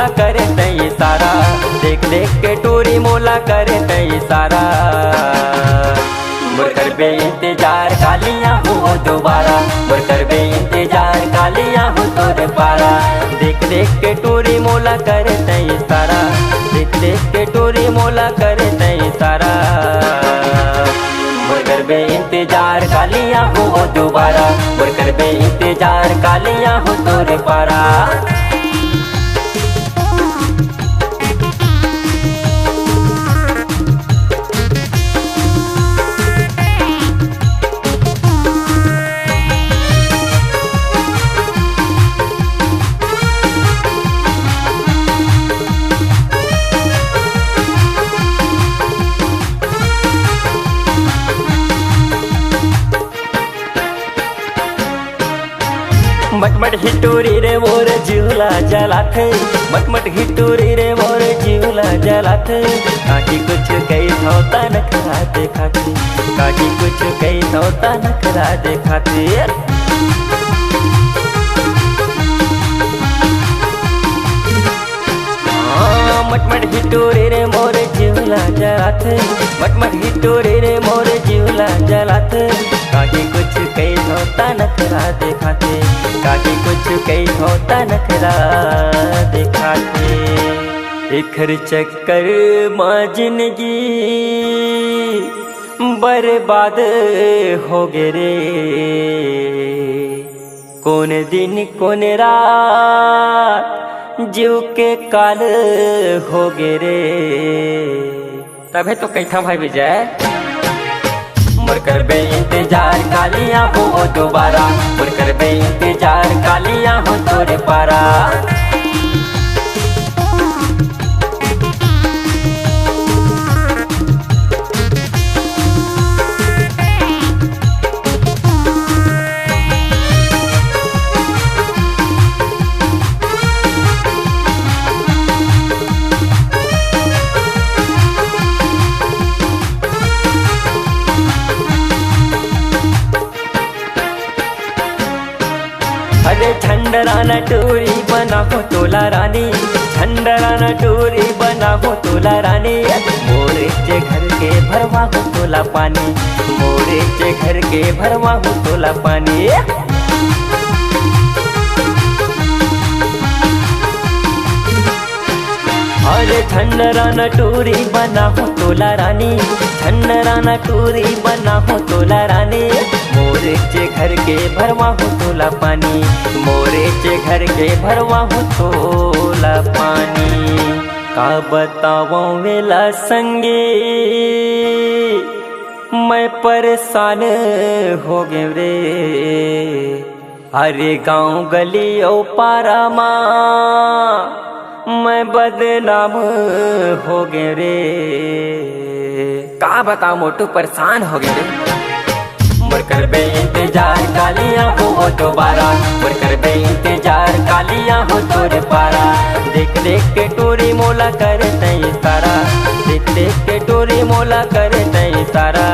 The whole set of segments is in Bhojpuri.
मोला करे तई सारा, देख देख के टोरी मोला करे तई सारा। मोर करबे इंतजार कालिया हो दोबारा, मोर करबे इंतजार कालिया हो तोरे पारा। देख देख के टोरी मोला करे तई सारा, देख देख के टोरी मोला करे तई सारा। मोर करबे इंतजार कालिया हो दोबारा, मोर करबे इंतजार कालिया हो तोरे पारा। मटमट हिटोरी रे मोर जीवला जलात, मटमट हिटोरी रे मोर जीवला जलात। काजी कुछ कही होता नखरा देखाते, काजी कुछ कही होता नखरा देखाते। मटमट हिटोरी रे मोर जीवला जलात, मटमट हिटोरी रे मोर जीवला जलात। काजी कुछ कही होता नखरा देखाते, काजी कुछ कही होता नखरा देखाते। इखर चक्कर मां जिंदगी बर्बाद हो गे रे। कौन दिन कौन रात जीव के काल हो गे रे। तबे तो कैथा भाई विजय। मोर करबे इंतजार कालिया हो दोबारा, मोर करबे इंतजार कालिया हो तोरे पारा। अरे झंडराना टोरी बना हो तोला रानी, झंडराना टोरी बना हो तोला रानी। मोरे चे घर के भरवा हो तोला पानी, मोरे चे घर के भरवा हो तोला पानी। अरे झंडराना टोरी बना हो तोला रानी, झंडराना टोरी बना हो तोला रानी। मोरे चे घर के भरवा हो तोला पानी, मोरे चे घर के भरवा हो तोला पानी। का बताओ वेला संगे मैं परेशान हो गए रे। अरे गाँव गली ओ पारा माँ मैं बदनाम हो गए रे। का बताओ मोटू परेशान हो गए रे। मोर करबे इंतजार कालिया हो दोबारा, मोर करबे इंतजार कालिया हो तोरे पारा। देख देख के टोरी मोला करे तई सारा, देख देख के टोरी मोला करे तई सारा।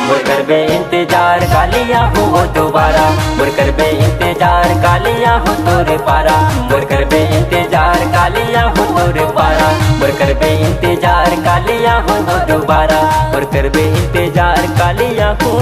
मोर करबे इंतजार कालिया हो दोबारा, मोर करबे इंतजार कालिया हो तोरे पारा। मोर करबे इंतजार कालिया हो तोरे पारा, मोर करबे इंतजार कालिया हो दोबारा, मोर करबे इंतजार कालिया हो।